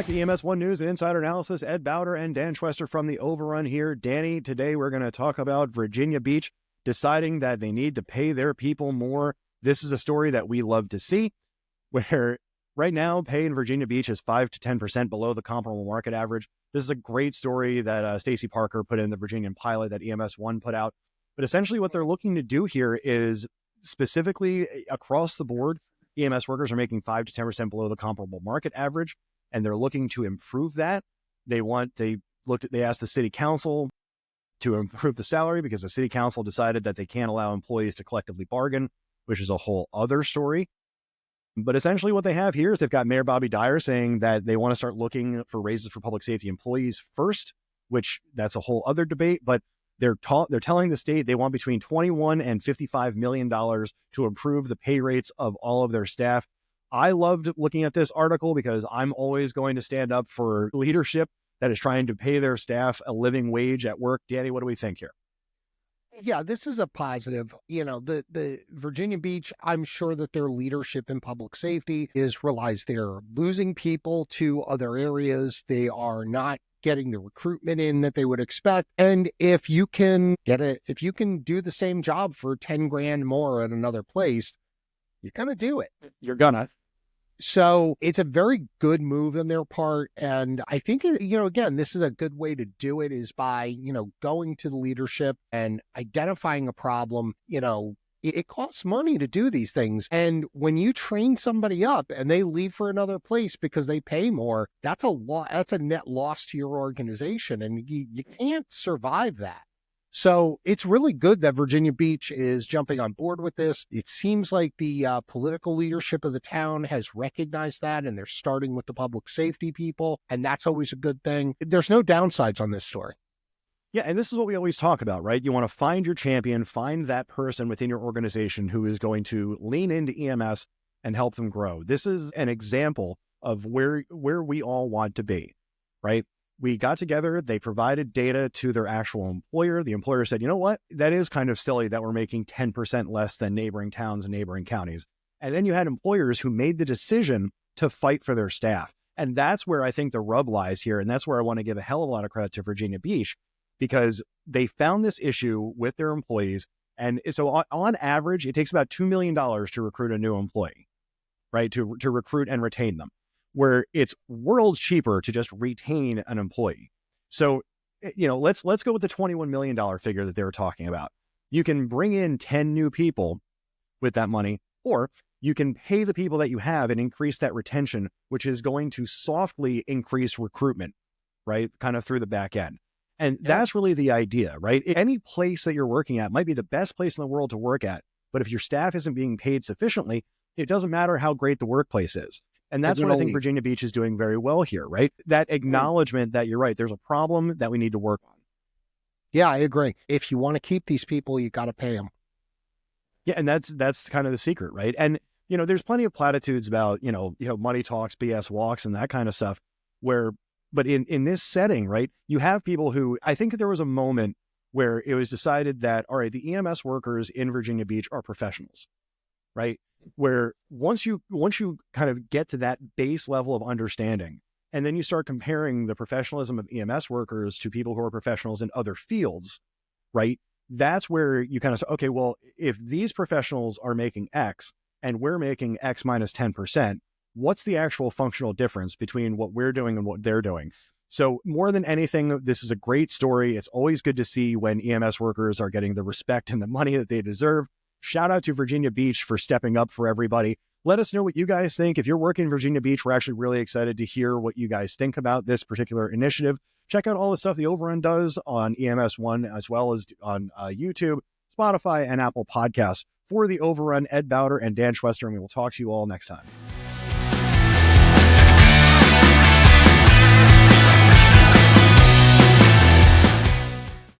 back to EMS One News and Insider Analysis. Ed Bauter and Dan Schwester from the Overrun here. Danny, today we're going to talk about Virginia Beach deciding that they need to pay their people more. This is a story that we love to see, where right now pay in Virginia Beach is 5 to 10% below the comparable market average. This is a great story that Stacey Parker put in the Virginian pilot that EMS One put out. But essentially what they're looking to do here is specifically across the board, EMS workers are making 5 to 10% below the comparable market average, and they're looking to improve that. They asked the city council to improve the salary because the city council decided that they can't allow employees to collectively bargain, which is a whole other story. But essentially what they have here is they've got Mayor Bobby Dyer saying that they want to start looking for raises for public safety employees first, which that's a whole other debate, but they're telling the state they want between $21 and $55 million to improve the pay rates of all of their staff. I loved looking at this article because I'm always going to stand up for leadership that is trying to pay their staff a living wage at work. Danny, what do we think here? Yeah, this is a positive. The Virginia Beach, I'm sure that their leadership in public safety is realized they're losing people to other areas. They are not getting the recruitment in that they would expect. And if you can do the same job for 10 grand more at another place, you're going to do it. You're gonna. So it's a very good move on their part. And I think, again, this is a good way to do it is by, going to the leadership and identifying a problem. It costs money to do these things. And when you train somebody up and they leave for another place because they pay more, that's a net loss to your organization. And you can't survive that. So it's really good that Virginia Beach is jumping on board with this. It seems like the political leadership of the town has recognized that, and they're starting with the public safety people, and that's always a good thing. There's no downsides on this story. Yeah, and this is what we always talk about, right? You want to find your champion, find that person within your organization who is going to lean into EMS and help them grow. This is an example of where we all want to be, right? We got together, they provided data to their actual employer. The employer said, you know what? That is kind of silly that we're making 10% less than neighboring towns and neighboring counties. And then you had employers who made the decision to fight for their staff. And that's where I think the rub lies here. And that's where I want to give a hell of a lot of credit to Virginia Beach, because they found this issue with their employees. And so on average, it takes about $2 million to recruit a new employee, right? To recruit and retain them, where it's worlds cheaper to just retain an employee. So, let's go with the $21 million figure that they were talking about. You can bring in 10 new people with that money, or you can pay the people that you have and increase that retention, which is going to softly increase recruitment, right? Kind of through the back end. And that's really the idea, right? Any place that you're working at might be the best place in the world to work at, but if your staff isn't being paid sufficiently, it doesn't matter how great the workplace is. And that's what I think Virginia Beach is doing very well here, right? That acknowledgement that you're right, there's a problem that we need to work on. Yeah, I agree. If you want to keep these people, you got to pay them. Yeah, and that's kind of the secret, right? And, there's plenty of platitudes about, money talks, BS walks, and that kind of stuff but in this setting, right, you have people who, I think there was a moment where it was decided that, all right, the EMS workers in Virginia Beach are professionals, right? Where once you kind of get to that base level of understanding, and then you start comparing the professionalism of EMS workers to people who are professionals in other fields, right? That's where you kind of say, okay, well, if these professionals are making X and we're making X minus 10%, what's the actual functional difference between what we're doing and what they're doing? So more than anything, this is a great story. It's always good to see when EMS workers are getting the respect and the money that they deserve. Shout out to Virginia Beach for stepping up for everybody. Let us know what you guys think. If you're working in Virginia Beach, we're actually really excited to hear what you guys think about this particular initiative. Check out all the stuff the Overrun does on EMS One, as well as on YouTube, Spotify, and Apple Podcasts. For the Overrun, Ed Bauter and Dan Schwester, and we will talk to you all next time.